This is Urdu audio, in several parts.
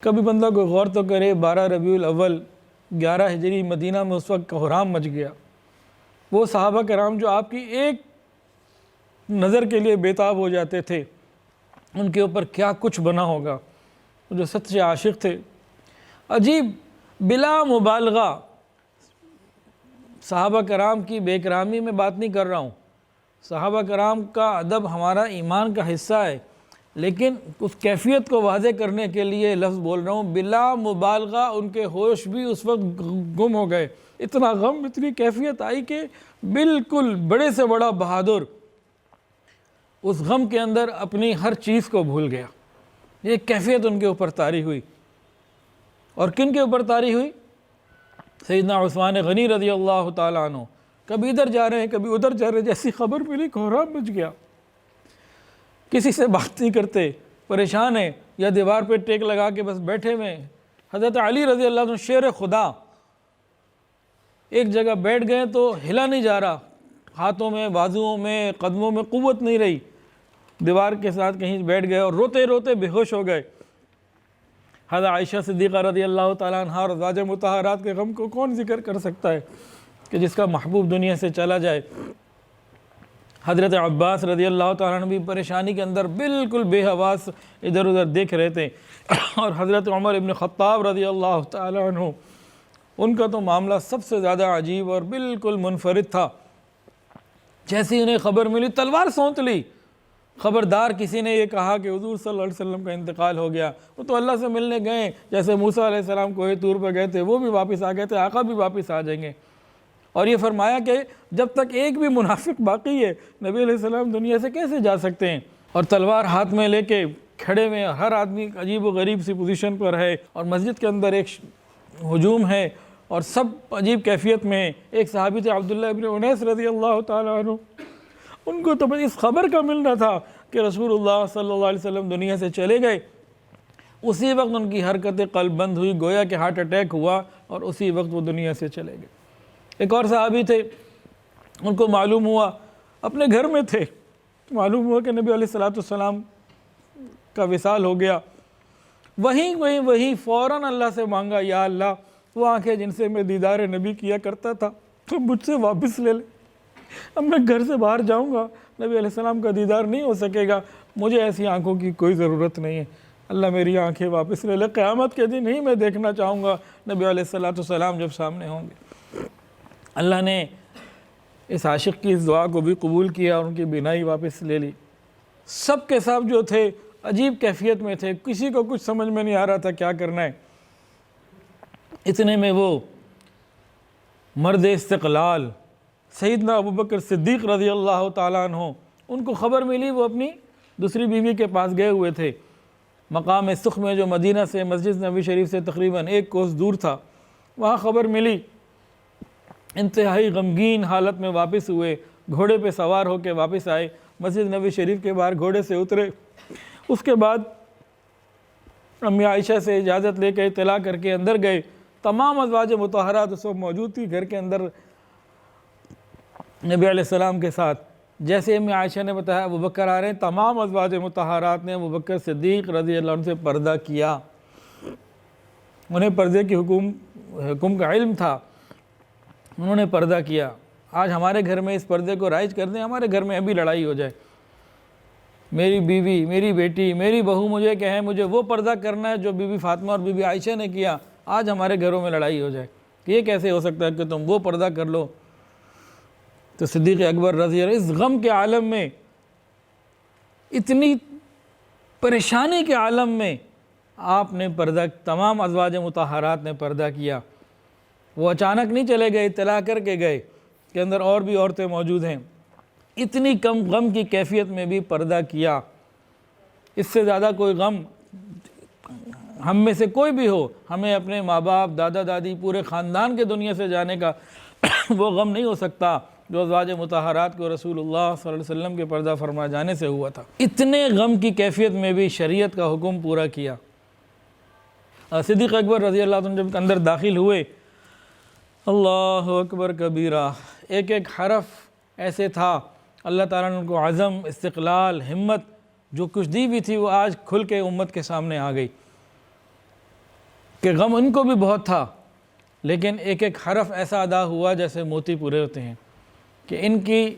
کبھی بندہ کوئی غور تو کرے، 12 ربیع الاول 11 ہجری مدینہ میں اس وقت کوہرام مچ گیا۔ وہ صحابہ کرام جو آپ کی ایک نظر کے لیے بےتاب ہو جاتے تھے، ان کے اوپر کیا کچھ بنا ہوگا۔ جو سچے عاشق تھے، عجیب بلا مبالغہ صحابہ کرام کی بے اکرامی میں بات نہیں کر رہا ہوں، صحابہ کرام کا ادب ہمارا ایمان کا حصہ ہے، لیکن اس کیفیت کو واضح کرنے کے لیے لفظ بول رہا ہوں، بلا مبالغہ ان کے ہوش بھی اس وقت گم ہو گئے۔ اتنا غم، اتنی کیفیت آئی کہ بالکل بڑے سے بڑا بہادر اس غم کے اندر اپنی ہر چیز کو بھول گیا۔ یہ کیفیت ان کے اوپر طاری ہوئی۔ اور کن کے اوپر طاری ہوئی؟ سیدنا عثمان غنی رضی اللہ تعالیٰ عنہ کبھی ادھر جا رہے ہیں، کبھی ادھر جا رہے ہیں، جیسی خبر ملی کوہرام مچ گیا، کسی سے بات نہیں کرتے، پریشان ہیں، یا دیوار پہ ٹیک لگا کے بس بیٹھے ہوئے۔ حضرت علی رضی اللہ عنہ شیر خدا ایک جگہ بیٹھ گئے تو ہلا نہیں جا رہا، ہاتھوں میں، بازوؤں میں، قدموں میں قوت نہیں رہی، دیوار کے ساتھ کہیں بیٹھ گئے اور روتے روتے بے ہوش ہو گئے۔ حضرت عائشہ صدیقہ رضی اللہ تعالیٰ عنہا اور ازواج مطہرات کے غم کو کون ذکر کر سکتا ہے کہ جس کا محبوب دنیا سے چلا جائے۔ حضرت عباس رضی اللہ تعالیٰ عنہ بھی پریشانی کے اندر بالکل بے حواس ادھر ادھر دیکھ رہے تھے، اور حضرت عمر ابن خطاب رضی اللہ تعالیٰ عنہ، ان کا تو معاملہ سب سے زیادہ عجیب اور بالکل منفرد تھا۔ جیسی انہیں خبر ملی تلوار سونت لی، خبردار کسی نے یہ کہا کہ حضور صلی اللہ علیہ وسلم کا انتقال ہو گیا، وہ تو اللہ سے ملنے گئے، جیسے موسیٰ علیہ السلام کوہ طور پہ گئے تھے وہ بھی واپس آ گئے تھے، آقا بھی واپس آ جائیں گے۔ اور یہ فرمایا کہ جب تک ایک بھی منافق باقی ہے، نبی علیہ السلام دنیا سے کیسے جا سکتے ہیں؟ اور تلوار ہاتھ میں لے کے کھڑے ہوئے، ہر آدمی عجیب و غریب سی پوزیشن پر ہے، اور مسجد کے اندر ایک ہجوم ہے اور سب عجیب کیفیت میں ہیں۔ ایک صحابی تھے عبداللہ ابن انیس رضی اللہ تعالیٰ عنہ، ان کو تو بس اس خبر کا ملنا تھا کہ رسول اللہ صلی اللہ علیہ وسلم دنیا سے چلے گئے، اسی وقت ان کی حرکت قلب بند ہوئی، گویا کہ ہارٹ اٹیک ہوا، اور اسی وقت وہ دنیا سے چلے گئے۔ ایک اور صحابی تھے، ان کو معلوم ہوا، اپنے گھر میں تھے، معلوم ہوا کہ نبی علیہ السلام کا وصال ہو گیا۔ وہیں فوراً اللہ سے مانگا، یا اللہ وہ آنکھیں جن سے میں دیدار نبی کیا کرتا تھا تو مجھ سے واپس لے لے، اب میں گھر سے باہر جاؤں گا نبی علیہ السلام کا دیدار نہیں ہو سکے گا، مجھے ایسی آنکھوں کی کوئی ضرورت نہیں ہے، اللہ میری آنکھیں واپس لے لے، قیامت کے دن ہی میں دیکھنا چاہوں گا نبی علیہ السلام جب سامنے ہوں گے۔ اللہ نے اس عاشق کی اس دعا کو بھی قبول کیا اور ان کی بینائی واپس لے لی۔ سب کے سب جو تھے عجیب کیفیت میں تھے، کسی کو کچھ سمجھ میں نہیں آ رہا تھا کیا کرنا ہے۔ اتنے میں وہ مرد استقلال سیدنا ابوبکر صدیق رضی اللہ تعالیٰ عنہ، ان کو خبر ملی، وہ اپنی دوسری بیوی کے پاس گئے ہوئے تھے مقام سخ میں، جو مدینہ سے مسجد نبوی شریف سے تقریباً 1 کوس دور تھا۔ وہاں خبر ملی، انتہائی غمگین حالت میں واپس ہوئے، گھوڑے پہ سوار ہو کے واپس آئے، مسجد نبوی شریف کے باہر گھوڑے سے اترے۔ اس کے بعد امی عائشہ سے اجازت لے کے اطلاع کر کے اندر گئے، تمام ازواج مطہرات اس وقت موجود تھی گھر کے اندر نبی علیہ السلام کے ساتھ۔ جیسے امی عائشہ نے بتایا ابوبکر آ رہے ہیں، تمام ازواج مطہرات نے ابوبکر صدیق رضی اللہ عنہ سے پردہ کیا، انہیں پردے کی حکم کا علم تھا، انہوں نے پردہ کیا۔ آج ہمارے گھر میں اس پردے کو رائج کر دیں، ہمارے گھر میں ابھی لڑائی ہو جائے، میری بیوی، میری بیٹی، میری بہو مجھے کہیں مجھے وہ پردہ کرنا ہے جو بی بی فاطمہ اور بی بی عائشہ نے کیا، آج ہمارے گھروں میں لڑائی ہو جائے کہ یہ کیسے ہو سکتا ہے کہ تم وہ پردہ کر لو۔ تو صدیق اکبر رضی اللہ عنہ اس غم کے عالم میں، اتنی پریشانی کے عالم میں آپ نے پردہ، تمام ازواج مطہرات نے پردہ کیا۔ وہ اچانک نہیں چلے گئے، اطلاع کر کے گئے کہ اندر اور بھی عورتیں موجود ہیں، اتنی کم غم کی کیفیت میں بھی پردہ کیا۔ اس سے زیادہ کوئی غم ہم میں سے کوئی بھی ہو، ہمیں اپنے ماں باپ، دادا دادی، پورے خاندان کے دنیا سے جانے کا وہ غم نہیں ہو سکتا جو ازواج مطہرات کو رسول اللہ صلی اللہ علیہ وسلم کے پردہ فرما جانے سے ہوا تھا۔ اتنے غم کی کیفیت میں بھی شریعت کا حکم پورا کیا۔ صدیق اکبر رضی اللہ عنہ جب اندر داخل ہوئے، اللہ اکبر کبیرہ، ایک ایک حرف ایسے تھا، اللہ تعالیٰ نے ان کو عزم، استقلال، ہمت جو کچھ دی بھی تھی وہ آج کھل کے امت کے سامنے آ گئی۔ کہ غم ان کو بھی بہت تھا، لیکن ایک ایک حرف ایسا ادا ہوا جیسے موتی پورے ہوتے ہیں، کہ ان کی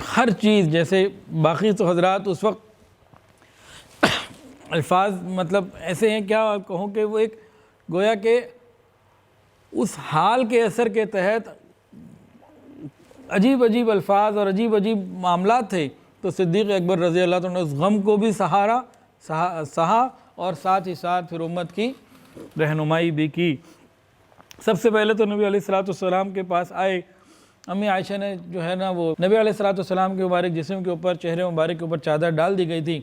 ہر چیز، جیسے باقی تو حضرات اس وقت الفاظ مطلب ایسے ہیں، کیا کہوں کہ وہ ایک گویا کہ اس حال کے اثر کے تحت عجیب عجیب الفاظ اور عجیب عجیب معاملات تھے، تو صدیق اکبر رضی اللہ عنہ نے اس غم کو بھی سہا اور ساتھ ہی ساتھ پھر امت کی رہنمائی بھی کی۔ سب سے پہلے تو نبی علیہ الصلوۃ والسلام کے پاس آئے، امی عائشہ نے جو ہے نا وہ نبی علیہ الصلوۃ والسلام کے مبارک جسم کے اوپر، چہرے مبارک کے اوپر چادر ڈال دی گئی تھی۔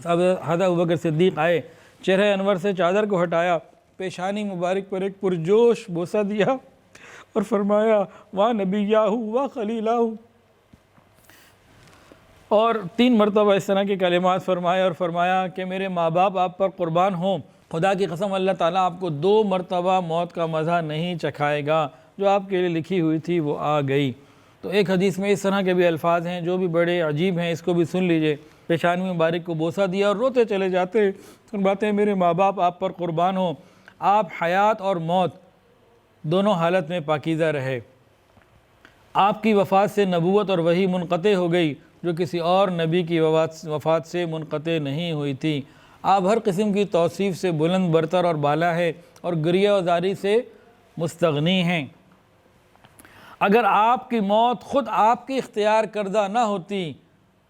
حضرت ابوبکر صدیق آئے، چہرہ انور سے چادر کو ہٹایا، پیشانی مبارک پر ایک پرجوش بوسہ دیا اور فرمایا وا نبیہ وا خلیلہ، اور 3 مرتبہ اس طرح کے کلمات فرمائے اور فرمایا کہ میرے ماں باپ آپ پر قربان ہوں، خدا کی قسم اللہ تعالیٰ آپ کو 2 مرتبہ موت کا مزہ نہیں چکھائے گا، جو آپ کے لیے لکھی ہوئی تھی وہ آ گئی۔ تو ایک حدیث میں اس طرح کے بھی الفاظ ہیں جو بھی بڑے عجیب ہیں، اس کو بھی سن لیجئے۔ پیشانی مبارک کو بوسہ دیا اور روتے چلے جاتے، فرماتے میرے ماں باپ آپ پر قربان ہوں، آپ حیات اور موت دونوں حالت میں پاکیزہ رہے۔ آپ کی وفات سے نبوت اور وحی منقطع ہو گئی، جو کسی اور نبی کی وفات سے منقطع نہیں ہوئی تھی۔ آپ ہر قسم کی توصیف سے بلند برتر اور بالا ہے، اور گریہ و زاری سے مستغنی ہیں۔ اگر آپ کی موت خود آپ کی اختیار کردہ نہ ہوتی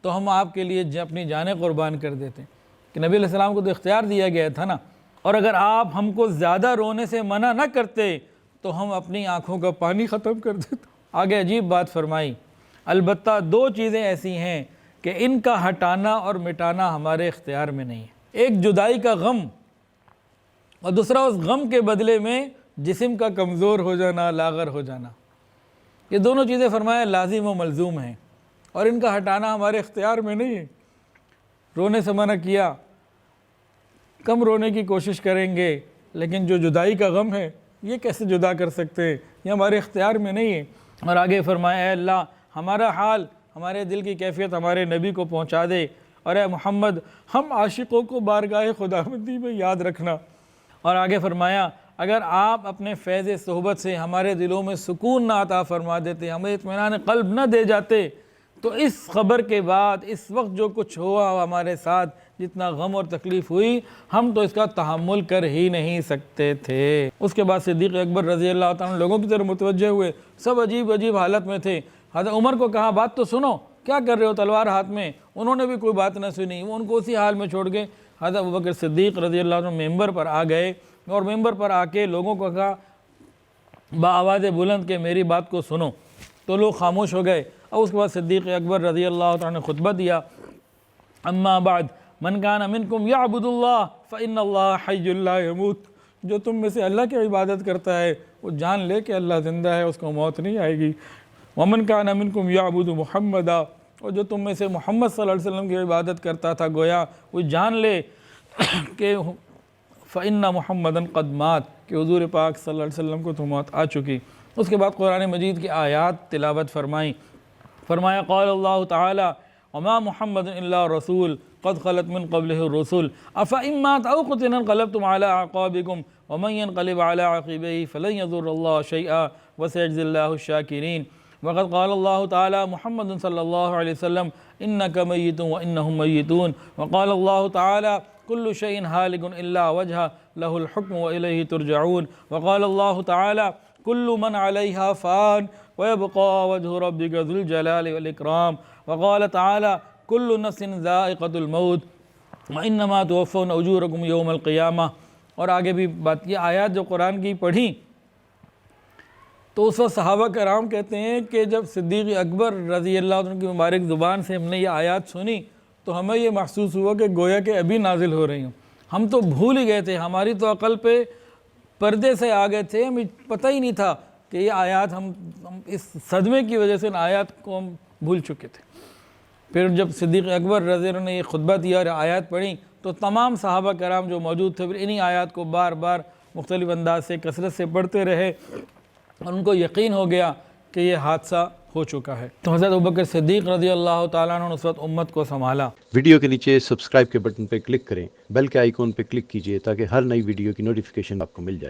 تو ہم آپ کے لیے اپنی جانیں قربان کر دیتے، کہ نبی علیہ السلام کو تو اختیار دیا گیا تھا نا، اور اگر آپ ہم کو زیادہ رونے سے منع نہ کرتے تو ہم اپنی آنکھوں کا پانی ختم کر دیتے۔ آگے عجیب بات فرمائی، البتہ 2 چیزیں ایسی ہیں کہ ان کا ہٹانا اور مٹانا ہمارے اختیار میں نہیں ہے، ایک جدائی کا غم، اور دوسرا اس غم کے بدلے میں جسم کا کمزور ہو جانا، لاغر ہو جانا۔ یہ دونوں چیزیں فرمایا لازم و ملزوم ہیں، اور ان کا ہٹانا ہمارے اختیار میں نہیں ہے۔ رونے سے منع کیا، کم رونے کی کوشش کریں گے، لیکن جو جدائی کا غم ہے یہ کیسے جدا کر سکتے ہیں، یہ ہمارے اختیار میں نہیں ہے۔ اور آگے فرمایا اے اللہ ہمارا حال، ہمارے دل کی کیفیت ہمارے نبی کو پہنچا دے، اور اے محمد ہم عاشقوں کو بارگاہ خداوندی میں یاد رکھنا۔ اور آگے فرمایا اگر آپ اپنے فیض صحبت سے ہمارے دلوں میں سکون نہ عطا فرما دیتے، ہمیں اطمینان قلب نہ دے جاتے، تو اس خبر کے بعد اس وقت جو کچھ ہوا ہمارے ساتھ، جتنا غم اور تکلیف ہوئی، ہم تو اس کا تحمل کر ہی نہیں سکتے تھے۔ اس کے بعد صدیق اکبر رضی اللہ تعالیٰ لوگوں کی طرف متوجہ ہوئے، سب عجیب عجیب حالت میں تھے۔ حضرت عمر کو کہا بات تو سنو، کیا کر رہے ہو تلوار ہاتھ میں؟ انہوں نے بھی کوئی بات نہ سنی، وہ ان کو اسی حال میں چھوڑ گئے۔ حضرت ابوبکر صدیق رضی اللہ عنہ ممبر پر آ گئے، اور ممبر پر آ کے لوگوں کو کہا بآواز بلند کہ میری بات کو سنو، تو لوگ خاموش ہو گئے۔ اور اس کے بعد صدیق اکبر رضی اللہ عنہ نے خطبہ دیا، اما بعد من کان منکم یعبد اللہ فإن اللہ حی لا یموت، جو تم میں سے اللہ کی عبادت کرتا ہے وہ جان لے کہ اللہ زندہ ہے، اس کو موت نہیں آئے گی۔ ومن کان منکم یعبد محمدا، اور جو تم میں سے محمد صلی اللہ علیہ وسلم کی عبادت کرتا تھا گویا وہ جان لے کہ فإن محمدًا قد مات، کہ حضور پاک صلی اللہ علیہ وسلم کو تو موت آ چکی۔ اس کے بعد قرآن مجید کی آیات تلاوت فرمائیں، فرمایا قال اللہ تعالی وما محمد الا رسول قد خلت من قبله الرسل افإن مات او قتل انقلبتم على اعقابكم ومن ينقلب على عقبيه فلن يضر الله شيئا وسيجزي الله الشاكرين وقد قال الله تعالى محمد صلى الله عليه وسلم انك ميت وانهم ميتون وقال الله تعالى كل شيء هالك الا وجهه له الحكم واليه ترجعون وقال الله تعالى كل من عليها فان ويبقى وجه ربك ذو الجلال والإكرام وقال تعالى كل نفس ذائقة الموت وإنما توفون أجوركم يوم القيامة۔ اور آگے بھی بات، یہ آیات جو قرآن کی پڑھی تو اس وقت صحابہ کرام کہتے ہیں کہ جب صدیق اکبر رضی اللہ عنہ کی مبارک زبان سے ہم نے یہ آیات سنی تو ہمیں یہ محسوس ہوا کہ گویا کہ ابھی نازل ہو رہی ہوں، ہم تو بھول ہی گئے تھے، ہماری تو عقل پہ پردے سے آ گئے تھے، ہمیں پتہ ہی نہیں تھا کہ یہ آیات ہم اس صدمے کی وجہ سے ان آیات کو ہم بھول چکے تھے۔ پھر جب صدیق اکبر رضی اللہ عنہ نے یہ خطبہ دیا اور آیات پڑھی تو تمام صحابہ کرام جو موجود تھے پھر انہی آیات کو بار بار مختلف انداز سے کثرت سے پڑھتے رہے، اور ان کو یقین ہو گیا کہ یہ حادثہ ہو چکا ہے۔ تو حضرت ابوبکر صدیق رضی اللہ تعالیٰ عنہ نے اس وقت امت کو سنبھالا۔ ویڈیو کے نیچے سبسکرائب کے بٹن پہ کلک کریں، بیل کے آئیکن پہ کلک کیجئے تاکہ ہر نئی ویڈیو کی نوٹیفیکیشن آپ کو مل جائے۔